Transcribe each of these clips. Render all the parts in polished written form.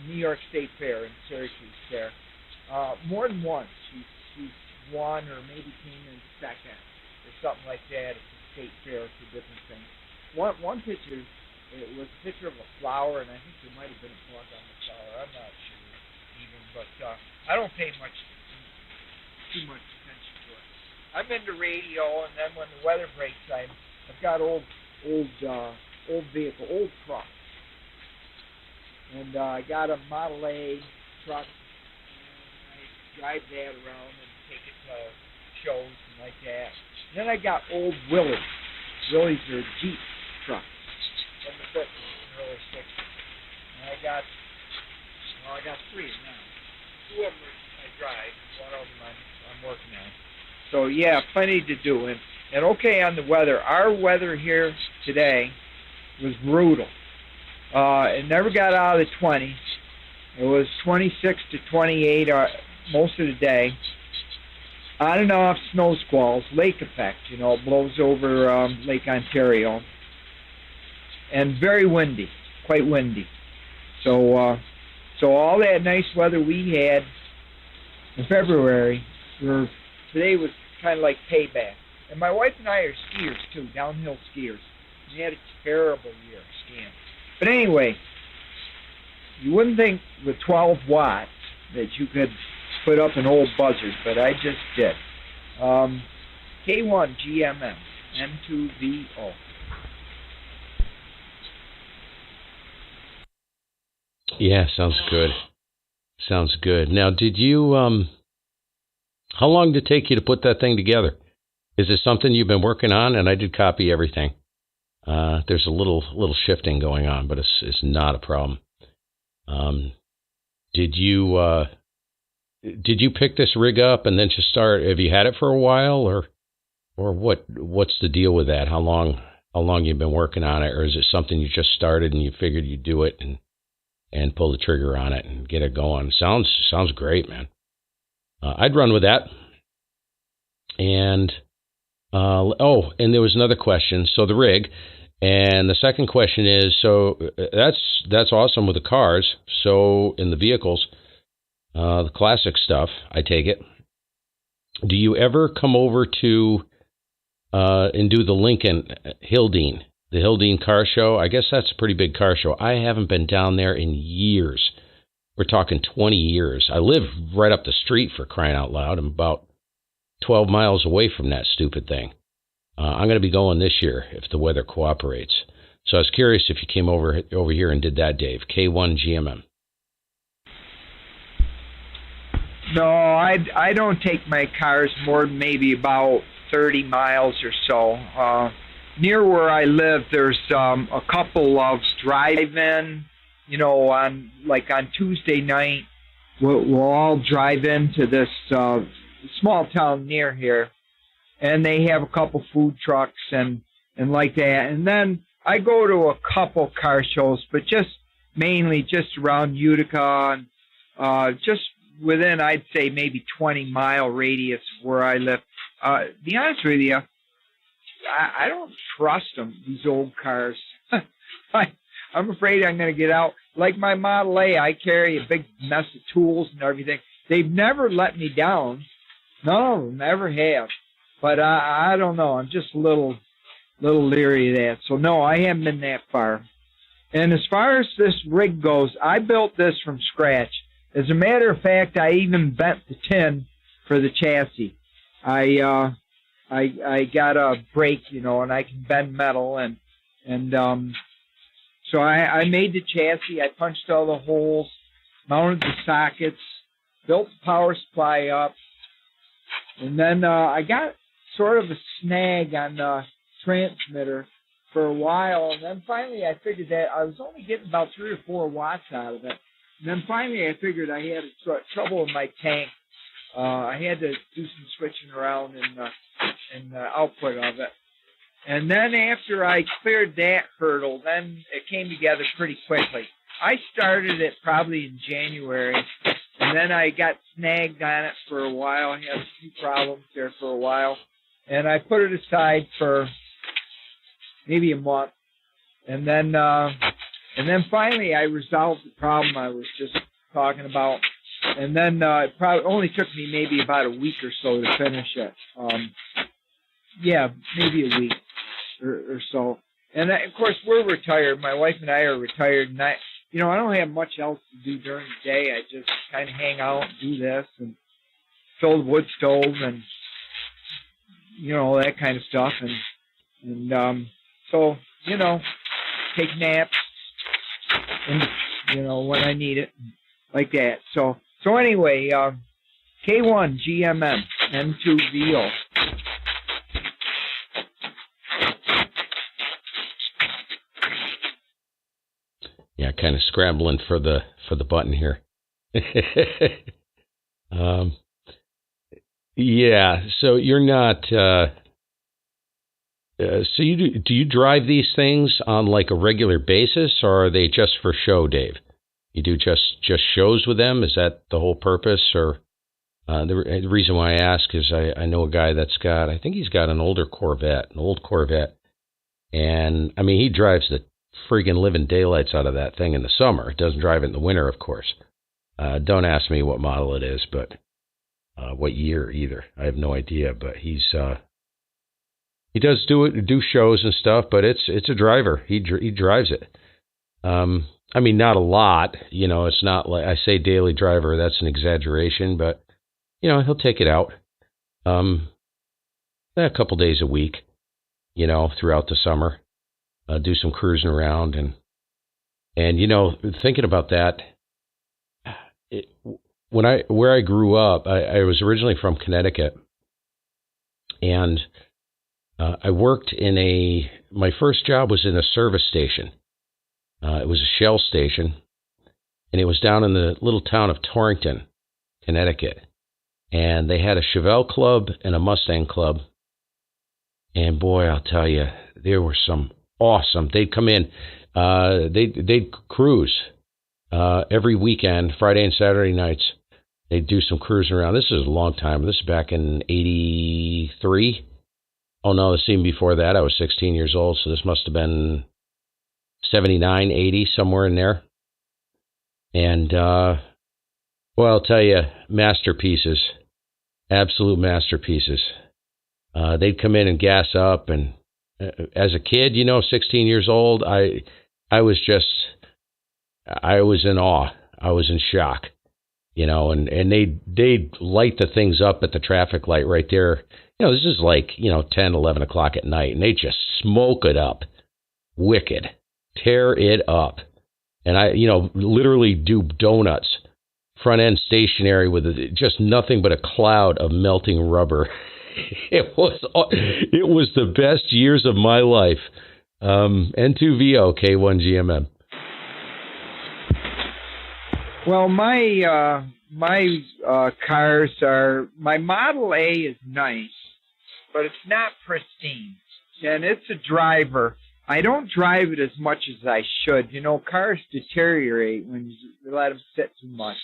New York State Fair in Syracuse there. More than once. She's won or maybe came in second or something like that at the state fair for different things. One picture, it was a picture of a flower, and I think there might have been a bug on the flower. I'm not sure even, but I don't pay too much attention to it. I'm into radio, and then when the weather breaks, I've got old vehicle, old truck, and I got a Model A truck, and I drive that around and take it to shows and like that. And then I got old Willies. Willies are Jeep trucks from the 50s and early 60s. And I got three of them. Two of them I drive, one of them I'm working on. So yeah, plenty to do. And okay on the weather. Our weather here today was brutal. It never got out of the 20s. It was 26 to 28 most of the day. On and off snow squalls, lake effect, blows over Lake Ontario. And very windy, quite windy. So all that nice weather we had in February, today was kind of like payback. And my wife and I are skiers too, downhill skiers. We had a terrible year skiing. But anyway, you wouldn't think with 12 watts that you could put up an old buzzard, but I just did. K1 GMM M2VO. Yeah, sounds good. Sounds good. Now, did you, how long did it take you to put that thing together? Is it something you've been working on? And I did copy everything. There's a little shifting going on, but it's not a problem. Did you pick this rig up and then just start? Have you had it for a while, or what's the deal with that? How long you've been working on it, or is it something you just started and you figured you'd do it and pull the trigger on it and get it going? Sounds great, man. I'd run with that. And and there was another question. So the rig, and the second question is, so that's awesome with the cars. So in the vehicles, the classic stuff, I take it. Do you ever come over to and do the Lincoln the Hildene car show? I guess that's a pretty big car show. I haven't been down there in years. We're talking 20 years. I live right up the street, for crying out loud. I'm about 12 miles away from that stupid thing. I'm going to be going this year if the weather cooperates. So I was curious if you came over here and did that, Dave. K1 GMM. No, I don't take my cars more than maybe about 30 miles or so. Near where I live, there's a couple of drive-in, on Tuesday night, we'll all drive into this small town near here, and they have a couple food trucks and like that. And then I go to a couple car shows, but mainly around Utica and just within, I'd say, maybe 20-mile radius of where I live. To be honest with you, I don't trust them, these old cars. I'm afraid I'm going to get out. Like my Model A, I carry a big mess of tools and everything. They've never let me down. None of them ever have. But I don't know. I'm just a little leery of that. So, no, I haven't been that far. And as far as this rig goes, I built this from scratch. As a matter of fact, I even bent the tin for the chassis. I got a brake, and I can bend metal, and so I made the chassis. I punched all the holes, mounted the sockets, built the power supply up, and then I got sort of a snag on the transmitter for a while, and then finally I figured that I was only getting about 3 or 4 watts out of it. And then finally I figured I had trouble in my tank. I had to do some switching around in the output of it. And then after I cleared that hurdle, then it came together pretty quickly. I started it probably in January, and then I got snagged on it for a while. I had a few problems there for a while, and I put it aside for maybe a month. And then And then finally, I resolved the problem I was just talking about. And then it probably only took me maybe about a week or so to finish it. Yeah, maybe a week or so. And of course, we're retired. My wife and I are retired, and I don't have much else to do during the day. I just kind of hang out and do this and fill the wood stove and that kind of stuff. And so take naps and when I need it, like that. So anyway, K1 GMM N2VO. Yeah, kind of scrambling for the button here. Yeah, so you're not. So do you drive these things on like a regular basis, or are they just for show, Dave? You do just shows with them? Is that the whole purpose, or the reason why I ask is I know a guy that's got, I think he's got an old Corvette, and I mean he drives the friggin' living daylights out of that thing in the summer. It doesn't drive it in the winter, of course. Don't ask me what model it is, but what year either. I have no idea. But he does do shows and stuff, but it's a driver. He drives it. I mean, not a lot. It's not like I say daily driver. That's an exaggeration, but he'll take it out a couple days a week. Throughout the summer. Do some cruising around and thinking about that. Where I grew up, I was originally from Connecticut, and I worked my first job was in a service station. It was a Shell station, and it was down in the little town of Torrington, Connecticut, and they had a Chevelle club and a Mustang club, and boy, I'll tell you, there were some awesome. They'd come in. They'd cruise every weekend, Friday and Saturday nights. They'd do some cruising around. This is a long time. This is back in '83. Oh no, this even before that. I was 16 years old, so this must have been 79, 80, somewhere in there. And well, I'll tell you, masterpieces, absolute masterpieces. They'd come in and gas up, and as a kid, 16 years old, I was in awe. I was in shock, and they'd light the things up at the traffic light right there. This is like, 10, 11 o'clock at night, and they just smoke it up. Wicked. Tear it up. And I, literally do donuts, front end stationary with just nothing but a cloud of melting rubber. It was the best years of my life. N2VO K1 GMM. Well, my cars are, my Model A is nice, but it's not pristine, and it's a driver. I don't drive it as much as I should. Cars deteriorate when you let them sit too much.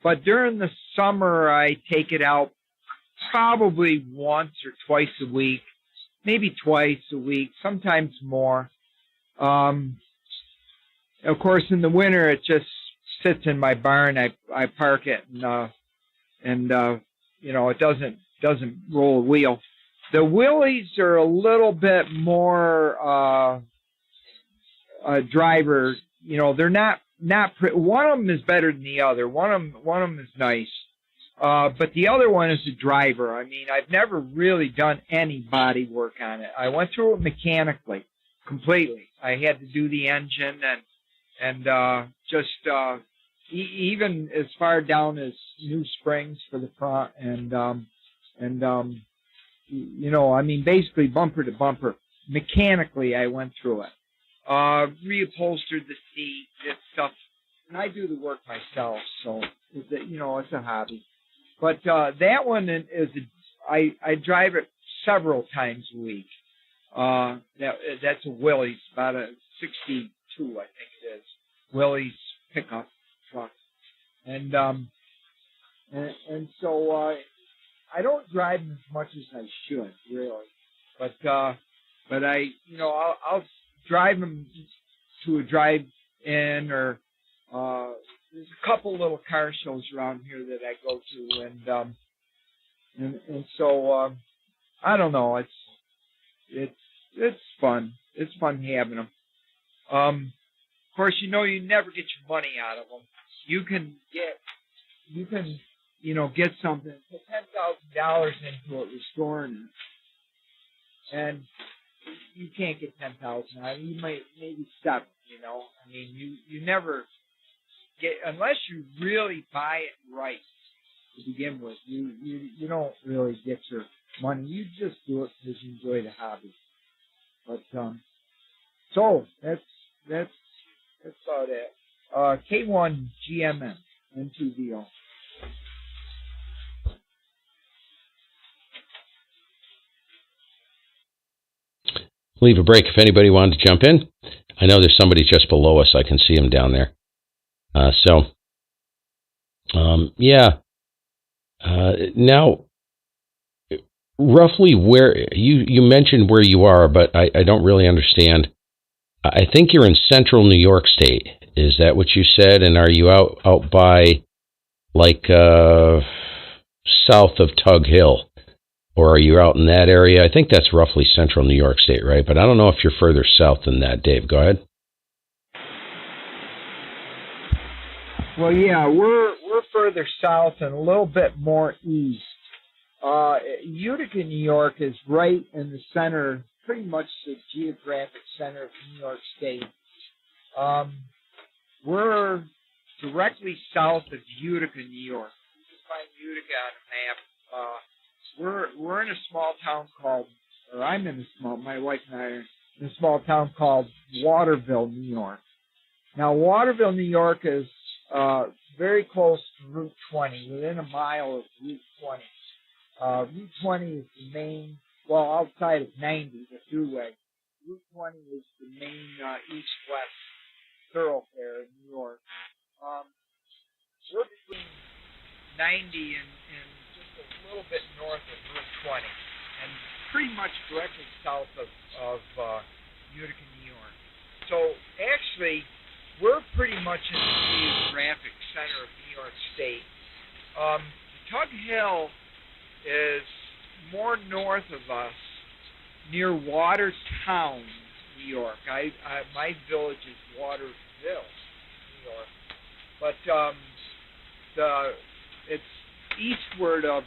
But during the summer, I take it out probably once or twice a week, maybe twice a week, sometimes more. Of course, in the winter, it just sits in my barn. I park it, and it doesn't roll a wheel. The Willies are a little bit more driver. They're not. One of them is better than the other. One of them is nice. But the other one is a driver. I mean, I've never really done any body work on it. I went through it mechanically, completely. I had to do the engine and just even as far down as new springs for the front I mean, basically bumper to bumper. Mechanically, I went through it. Reupholstered the seat, did stuff, and I do the work myself, so it's a hobby. But that one is I drive it several times a week. That's a Willys, about a 62, I think it is. Willys pickup truck, and so I don't drive them as much as I should, really. But I I'll drive them to a drive in, or there's a couple little car shows around here that I go to, and so I don't know. It's fun. It's fun having them. Of course, you never get your money out of them. You can get something, put $10,000 into it, restoring it, and you can't get 10,000 out of it. You maybe 7. I mean, you never get, unless you really buy it right to begin with. You don't really get your money. You just do it because you enjoy the hobby. But so that's about it. K1 GMM N2VO. Leave a break if anybody wanted to jump in. I know there's somebody just below us. I can see him down there. Yeah. Now, roughly where you mentioned where you are, but I don't really understand. I think you're in central New York State. Is that what you said? And are you out by like south of Tug Hill? Or are you out in that area? I think that's roughly central New York State, right? But I don't know if you're further south than that, Dave. Go ahead. Well, yeah, we're further south and a little bit more east. Utica, New York is right in the center, pretty much the geographic center of New York State. We're directly south of Utica, New York. You can find Utica on a map. We're in a small town called, or I'm in my wife and I are in a small town called Waterville, New York. Now, Waterville, New York is very close to Route 20, within a mile of Route 20. Route 20 is the main, well, outside of 90, the thruway. Route 20 is the main east-west thoroughfare in New York. We're between 90 and just a little bit north of Route 20, and pretty much directly south of Utica, New York. So actually, we're pretty much in the geographic center of New York State. Tug Hill is more north of us, near Watertown, New York. My village is Waterville, New York, but it's eastward of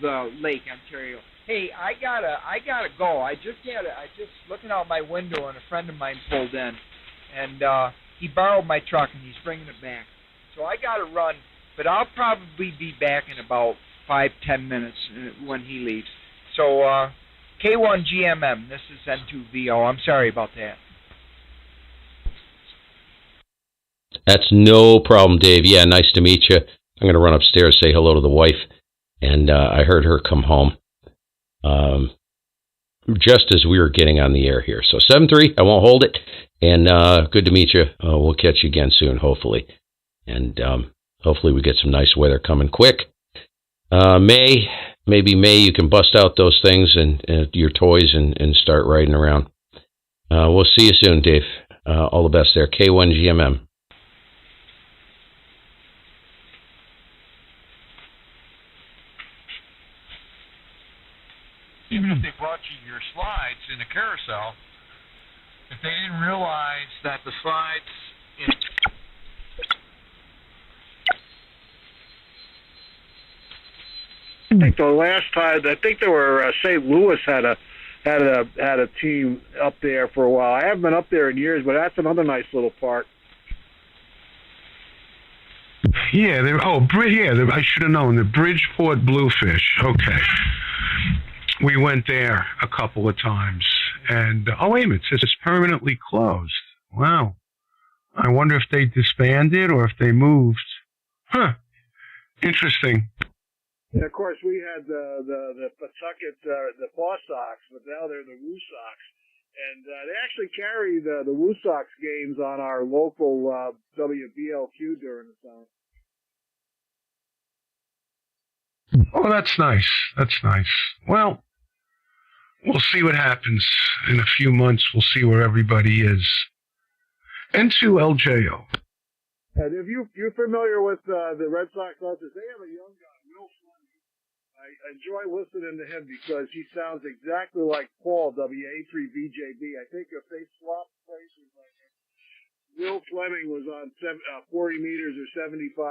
the Lake Ontario. Hey, I gotta go. I just looking out my window, and a friend of mine pulled in, and he borrowed my truck, and he's bringing it back. So I gotta run, but I'll probably be back in about 5-10 minutes when he leaves. So K1 GMM. This is N2VO. I'm sorry about that. That's no problem, Dave. Yeah, nice to meet you. I'm going to run upstairs, say hello to the wife, and I heard her come home just as we were getting on the air here. So 7-3, I won't hold it, and good to meet you. We'll catch you again soon, hopefully, and hopefully we get some nice weather coming quick. Maybe May, you can bust out those things and your toys and start riding around. We'll see you soon, Dave. All the best there. K1 GMM. Even if they brought you your slides in a carousel, if they didn't realize that the slides I think the last time, I think there were St. Louis had a team up there for a while. I haven't been up there in years, but that's another nice little park. Yeah, I should have known, the Bridgeport Bluefish. Okay. We went there a couple of times, and wait a minute, it's permanently closed. Wow. I wonder if they disbanded or if they moved. Huh. Interesting. And of course, we had the Pawtucket, the Paw Sox, but now they're the Woo Sox. And they actually carry the Woo Sox games on our local WBLQ during the summer. Oh, that's nice. That's nice. Well, we'll see what happens in a few months. We'll see where everybody is. N2LJO. And if you're familiar with the Red Sox office, they have a young guy, Will Fleming. I enjoy listening to him because he sounds exactly like Paul, WA3BJB. I think if they swapped places, like Will Fleming was on 40 meters or 75